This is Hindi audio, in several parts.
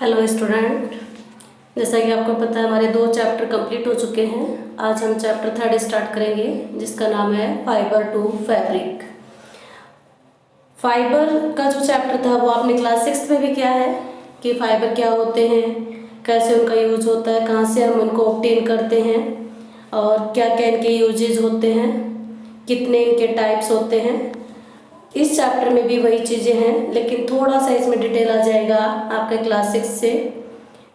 हेलो स्टूडेंट, जैसा कि आपको पता है हमारे 2 चैप्टर कंप्लीट हो चुके हैं। आज हम चैप्टर 3 स्टार्ट करेंगे जिसका नाम है फाइबर टू फैब्रिक। फाइबर का जो चैप्टर था वो आपने क्लास 6 में भी किया है कि फाइबर क्या होते हैं, कैसे उनका यूज होता है, कहाँ से हम उनको ऑब्टेन करते हैं और क्या क्या इनके यूजेज होते हैं, कितने इनके टाइप्स होते हैं। इस चैप्टर में भी वही चीज़ें हैं लेकिन थोड़ा सा इसमें डिटेल आ जाएगा आपके क्लास 6 से।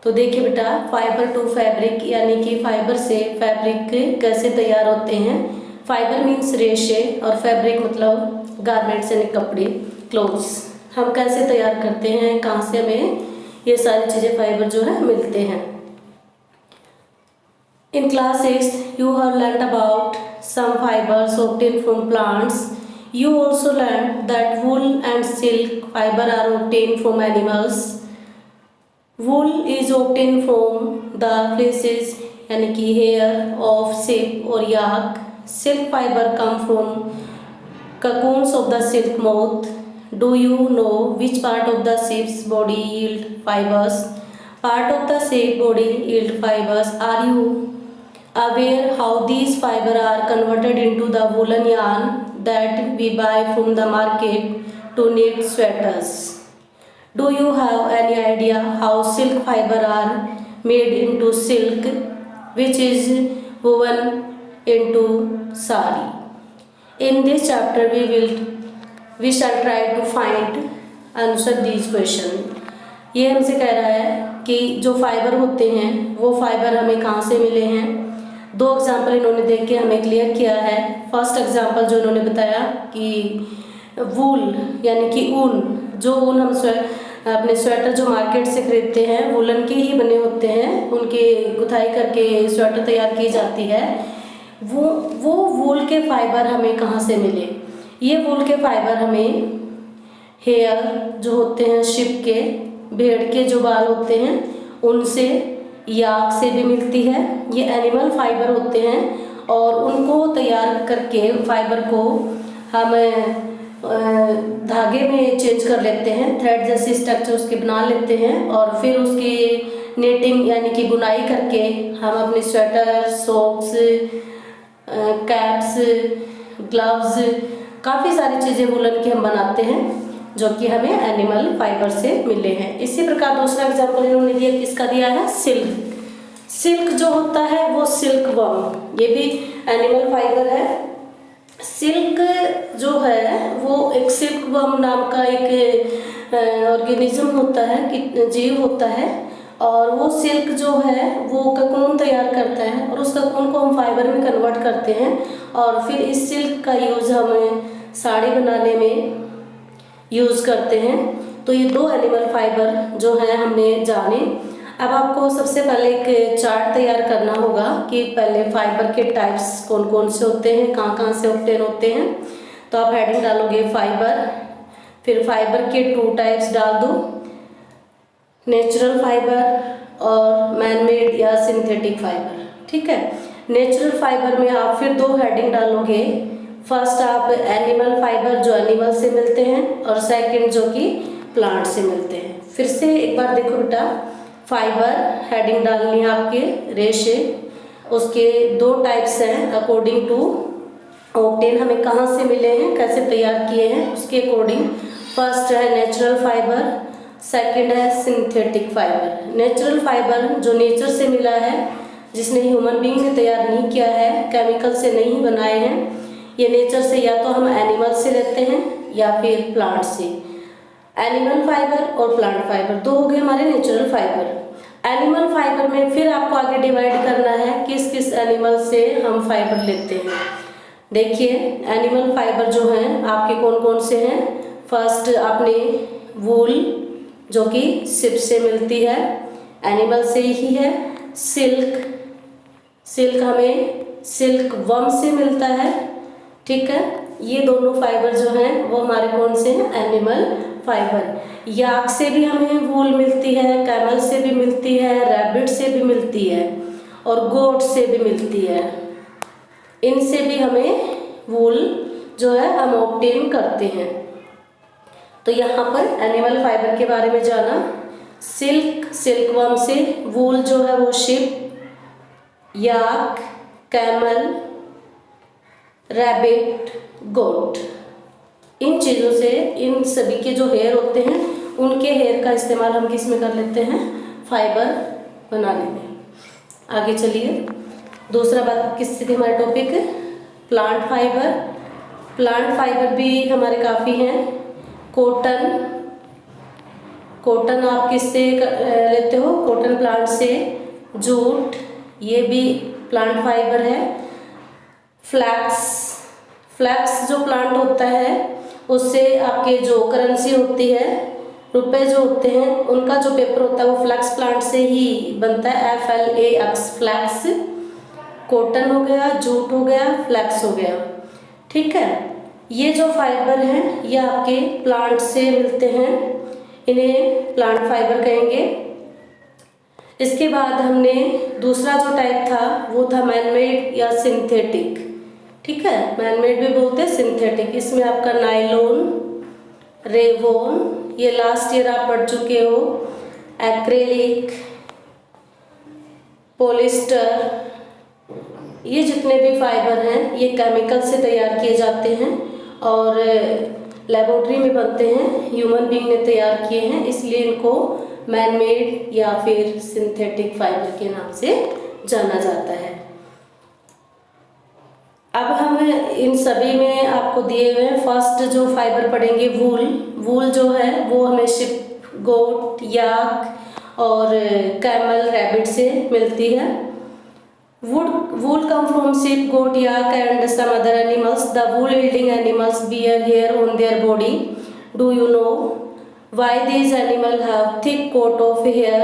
तो देखिए बेटा, फाइबर टू फैब्रिक यानी कि फाइबर से फैब्रिक कैसे तैयार होते हैं। फाइबर मीन्स रेशे और फैब्रिक मतलब गारमेंट्स यानी कपड़े, क्लोथ्स। हम कैसे तैयार करते हैं, कहाँ से हमें ये सारी चीज़ें फाइबर जो है मिलते हैं। In class 6, you have learned about some fibers obtained from plants. You also learned that wool and silk fiber are obtained from animals. Wool is obtained from the fleeces यानी कि hair of sheep or yak. Silk fiber come from cocoons of the silk moth. Do you know which part of the sheep's body yield fibers? Part of the sheep body yield fibers. Are you aware how these fibers are converted into the woolen yarn that we buy from the market to knit sweaters? Do you have any idea how silk fiber are made into silk, which is woven into sari? In this chapter we shall try to find answer these question. ये हमसे कह रहा है कि जो फाइबर होते हैं वो फाइबर हमें कहाँ से मिले हैं। 2 एग्जाम्पल इन्होंने देख के हमें क्लियर किया है। फर्स्ट एग्जाम्पल जो इन्होंने बताया कि वूल यानी कि ऊन, जो ऊन हम अपने स्वेटर जो मार्केट से खरीदते हैं वूलन के ही बने होते हैं, उनकी गुथाई करके स्वेटर तैयार की जाती है। वो वूल के फाइबर हमें कहाँ से मिले। ये वूल के फाइबर हमें हेयर जो होते हैं शिप के, भेड़ के जो बाल होते हैं उनसे, याक से भी मिलती है। ये एनिमल फाइबर होते हैं और उनको तैयार करके फाइबर को हम धागे में चेंज कर लेते हैं, थ्रेड जैसे स्ट्रक्चर उसके बना लेते हैं और फिर उसकी नेटिंग यानी कि बुनाई करके हम अपने स्वेटर, सॉक्स, कैप्स, ग्लव्स, काफ़ी सारी चीज़ें वूलन की हम बनाते हैं जो कि हमें एनिमल फाइबर से मिले हैं। इसी प्रकार दूसरा एग्जाम्पल इन्होंने दिया, किसका दिया है, सिल्क। सिल्क जो होता है वो सिल्क वर्म, ये भी एनिमल फाइबर है। सिल्क जो है वो एक सिल्क वर्म नाम का एक ऑर्गेनिज्म होता है कि जीव होता है और वो सिल्क जो है वो ककून तैयार करता है और उस ककून को हम फाइबर में कन्वर्ट करते हैं और फिर इस सिल्क का यूज़ हम साड़ी बनाने में यूज़ करते हैं। तो ये 2 एनिमल फाइबर जो है हमने जाने। अब आपको सबसे पहले एक चार्ट तैयार करना होगा कि पहले फाइबर के टाइप्स कौन कौन से होते हैं, कहाँ कहाँ से ऑब्टेन होते हैं। तो आप हेडिंग डालोगे फाइबर, फिर फाइबर के 2 टाइप्स डाल दो, नेचुरल फाइबर और मैनमेड या सिंथेटिक फाइबर। ठीक है, नेचुरल फाइबर में आप फिर 2 हेडिंग डालोगे। फर्स्ट आप एनिमल फाइबर जो एनिमल से मिलते हैं और सेकंड जो कि प्लांट से मिलते हैं। फिर से एक बार देखो बेटा, फाइबर हेडिंग डालनी है आपके, रेशे, उसके 2 टाइप्स हैं अकॉर्डिंग टू ऑब्टेन, हमें कहाँ से मिले हैं, कैसे तैयार किए हैं उसके अकॉर्डिंग। फर्स्ट है नेचुरल फाइबर, सेकंड है सिंथेटिक फाइबर। नेचुरल फाइबर जो नेचर से मिला है, जिसने ह्यूमन बीइंग ने तैयार नहीं किया है, केमिकल से नहीं बनाए हैं, ये नेचर से या तो हम एनिमल से लेते हैं या फिर प्लांट से। एनिमल फाइबर और प्लांट फाइबर 2 हो गए हमारे नेचुरल फाइबर। एनिमल फाइबर में फिर आपको आगे डिवाइड करना है किस किस एनिमल से हम फाइबर लेते हैं। देखिए एनिमल फाइबर जो हैं आपके कौन कौन से हैं। फर्स्ट आपने वूल जो कि शिप से मिलती है, एनिमल से ही है। सिल्क, सिल्क हमें सिल्क वर्म से मिलता है। ठीक है, ये दोनों फाइबर जो हैं वो हमारे कौन से हैं, एनिमल फाइबर। याक से भी हमें वूल मिलती है, कैमल से भी मिलती है, रैबिट से भी मिलती है और गोट से भी मिलती है। इनसे भी हमें वूल जो है हम ऑब्टेन करते हैं। तो यहाँ पर एनिमल फाइबर के बारे में जाना। सिल्क सिल्कवर्म से, वूल जो है वो शिप, याक कैमल, रैबिट गोट। इन चीज़ों से, इन सभी के जो हेयर होते हैं उनके हेयर का इस्तेमाल हम किस में कर लेते हैं, फाइबर बनाने में। आगे चलिए, दूसरा बात किससे थी हमारे topic, plant fibre. Plant fibre भी हमारे काफ़ी हैं। कॉटन, कॉटन आप किससे लेते हो, कॉटन प्लांट से। जूट, ये भी प्लांट फाइबर है। फ्लैक्स, फ्लैक्स जो प्लांट होता है उससे आपके जो करेंसी होती है, रुपए जो होते हैं, उनका जो पेपर होता है वो फ्लैक्स प्लांट से ही बनता है, FLAX, फ्लैक्स। कॉटन हो गया, जूट हो गया, फ्लैक्स हो गया, ठीक है। ये जो फाइबर हैं ये आपके प्लांट से मिलते हैं, इन्हें प्लांट फाइबर कहेंगे। इसके बाद हमने दूसरा जो टाइप था वो था मैनमेड या सिंथेटिक, ठीक है। मैनमेड भी बोलते हैं, सिंथेटिक। इसमें आपका नायलॉन, रेवोन, ये लास्ट ईयर आप पढ़ चुके हो, एक्रेलिक, पॉलिस्टर, ये जितने भी फाइबर हैं ये केमिकल से तैयार किए जाते हैं और लेबोरेटरी में बनते हैं, ह्यूमन बीइंग ने तैयार किए हैं, इसलिए इनको मैनमेड या फिर सिंथेटिक फाइबर के नाम से जाना जाता है। अब हम इन सभी में आपको दिए हुए हैं, फर्स्ट जो फाइबर पढ़ेंगे वूल। वूल जो है वो हमें शिप, गोट, याक और कैमल, रैबिट से मिलती है। Wool come from sheep, goat, yak and some other animals. The wool yielding animals bear hair on their body. Do you know why these animals have thick coat of hair?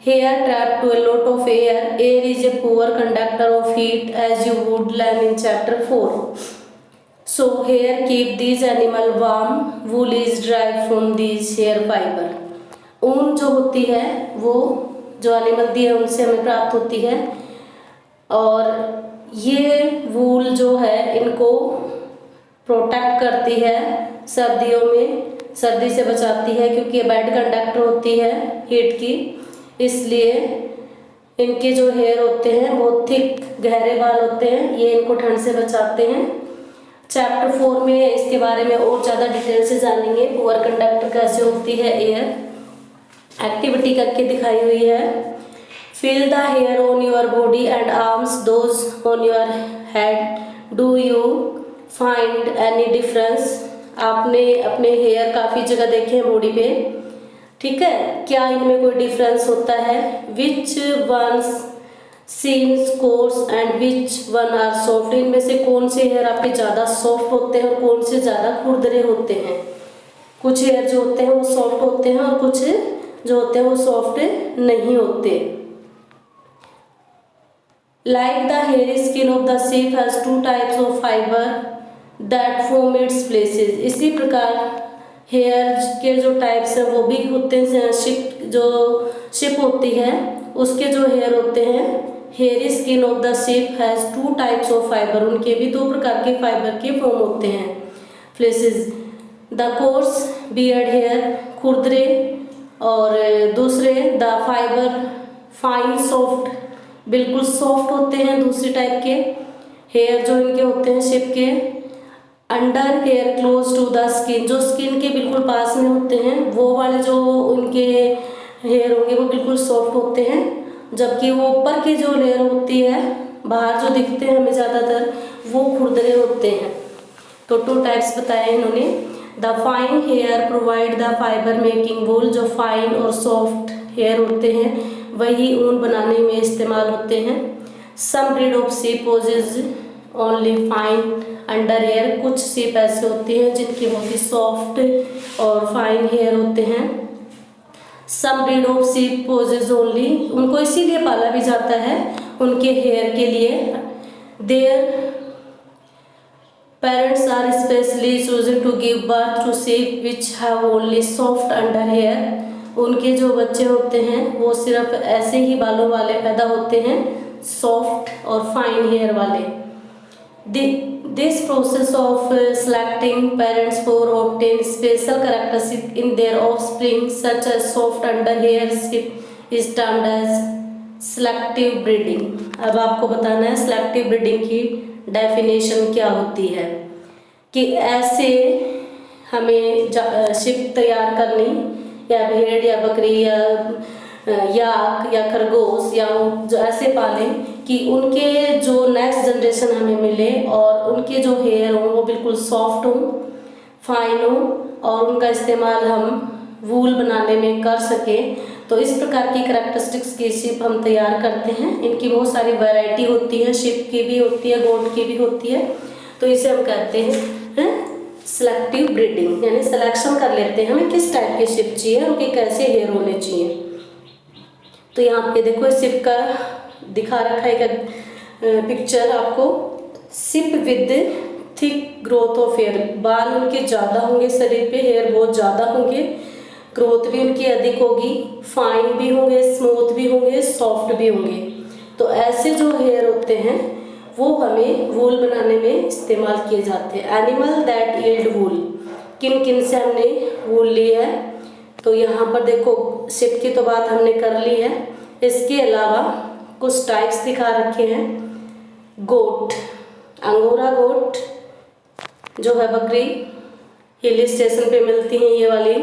Hair trapped to a lot of air. Air is a poor conductor of heat, as you would learn in chapter 4. So hair keep these animals warm. Wool is derived from these hair fiber. ऊन जो होती है वो जो एनिमल दिए उनसे हमें प्राप्त होती है और ये वूल जो है इनको प्रोटेक्ट करती है सर्दियों में, सर्दी से बचाती है क्योंकि ये बैड कंडक्टर होती है हीट की, इसलिए इनके जो हेयर होते हैं बहुत थिक गहरे बाल होते हैं, ये इनको ठंड से बचाते हैं। चैप्टर 4 में इसके बारे में और ज़्यादा डिटेल से जानेंगे, पुअर कंडक्टर कैसे होती है एयर। एक्टिविटी करके दिखाई हुई है। Feel the hair on your body and arms, those on your head. Do you find any difference? आपने अपने हेयर काफ़ी जगह देखे हैं बॉडी पे, ठीक है, क्या इनमें कोई डिफरेंस होता है? Which ones seems coarse and which one are soft? इनमें से कौन से हेयर आपके ज़्यादा सॉफ्ट होते हैं और कौन से ज़्यादा खुरदरे होते हैं? कुछ हेयर जो होते हैं वो सॉफ्ट होते हैं और कुछ जो होते हैं वो सॉफ्ट नहीं होते। Like the hairy skin of the sheep has 2 types of fiber that form its fleeces. इसी प्रकार हेयर के जो टाइप्स हैं वो भी होते हैं। शिप, जो शिप होती है उसके जो हेयर होते हैं, hairy skin of the ship has 2 types of fibre, उनके भी 2 प्रकार के फाइबर के फॉर्म होते हैं, fleeces. The course beard hair, खुरदरे, और दूसरे द फाइबर फाइन सॉफ्ट, बिल्कुल सॉफ्ट होते हैं दूसरी टाइप के हेयर जो इनके होते हैं शिप के। Under hair close to the skin, जो स्किन के बिल्कुल पास में होते हैं वो वाले जो उनके हेयर होंगे वो बिल्कुल सॉफ्ट होते हैं, जबकि वो ऊपर की जो लेयर होती है बाहर जो दिखते हैं हमें ज़्यादातर वो खुरदरे होते हैं। तो 2 टाइप्स बताए इन्होंने। The fine hair provide the fibre making wool, जो फाइन और सॉफ्ट हेयर होते हैं वही ऊन बनाने में इस्तेमाल होते हैं। Some breed of sheep possess only fine under hair, कुछ शीप ऐसे होती हैं जिनके बहुत ही सॉफ्ट और फाइन हेयर होते हैं। Some breed of sheep possess only, उनको इसीलिए पाला भी जाता है उनके हेयर के लिए। Their parents are specially chosen to give birth to sheep which have only soft under hair, उनके जो बच्चे होते हैं वो सिर्फ ऐसे ही बालों वाले पैदा होते हैं, सॉफ्ट और फाइन हेयर वाले। This process of selecting parents for obtain special characteristic in their offspring such as soft underhair ship is termed as selective breeding। अब आपको बताना है selective breeding की डेफिनेशन क्या होती है, कि ऐसे हमें शिप तैयार करनी, या भेड़ या बकरी या याक या खरगोश या जो ऐसे पालें कि उनके जो नेक्स्ट जनरेशन हमें मिले और उनके जो हेयर हों वो बिल्कुल सॉफ्ट हों, फाइन हो, और उनका इस्तेमाल हम वूल बनाने में कर सकें। तो इस प्रकार की करैक्टरिस्टिक्स की शिप हम तैयार करते हैं। इनकी बहुत सारी वैरायटी होती है, शिप की भी होती है, गोट की भी होती है। तो इसे हम कहते हैं सेलेक्टिव ब्रीडिंग, यानी सिलेक्शन कर लेते हैं हमें किस टाइप के शिप चाहिए, उनके कैसे हेयर होने चाहिए। तो यहाँ पे देखो शिप का दिखा रखा है पिक्चर आपको। Sheep with thick growth of hair, बाल उनके ज़्यादा होंगे शरीर पे, हेयर बहुत ज़्यादा होंगे, ग्रोथ भी उनकी अधिक होगी, फाइन भी होंगे, स्मूथ भी होंगे, सॉफ्ट भी होंगे। तो ऐसे जो हेयर होते हैं वो हमें वूल बनाने में इस्तेमाल किए जाते हैं। एनिमल दैट यील्ड वूल, किन किन से हमने वूल ली है, तो यहाँ पर देखो शिप की तो बात हमने कर ली है। इसके अलावा कुछ टाइप्स दिखा रखे हैं। गोट, अंगोरा गोट जो है बकरी, हिल स्टेशन पे मिलती हैं ये वाली।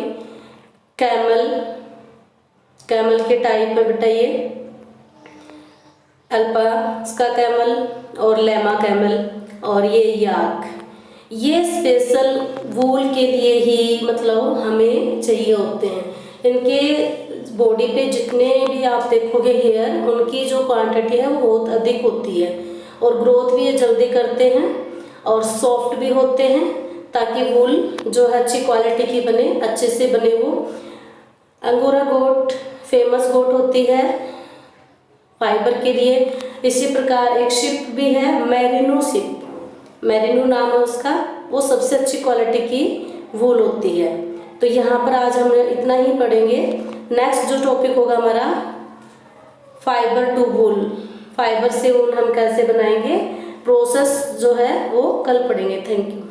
कैमल, कैमल के टाइप में बेटा ये अल्पाका कैमल और लैमा कैमल, और ये याक। ये स्पेशल वूल के लिए ही मतलब हमें चाहिए होते हैं। इनके बॉडी पे जितने भी आप देखोगे हेयर, उनकी जो क्वांटिटी है वो बहुत अधिक होती है, और ग्रोथ भी ये जल्दी करते हैं और सॉफ्ट भी होते हैं, ताकि वूल जो है अच्छी क्वालिटी की बने, अच्छे से बने। वो अंगोरा गोट फेमस गोट होती है फाइबर के लिए। इसी प्रकार एक शिप भी है मेरिनो शिप, मेरिनो नाम है उसका, वो सबसे अच्छी क्वालिटी की वूल होती है। तो यहाँ पर आज हम इतना ही पढ़ेंगे। नेक्स्ट जो टॉपिक होगा हमारा फाइबर टू वूल, फाइबर से वूल हम कैसे बनाएंगे, प्रोसेस जो है वो कल पढ़ेंगे। Thank you.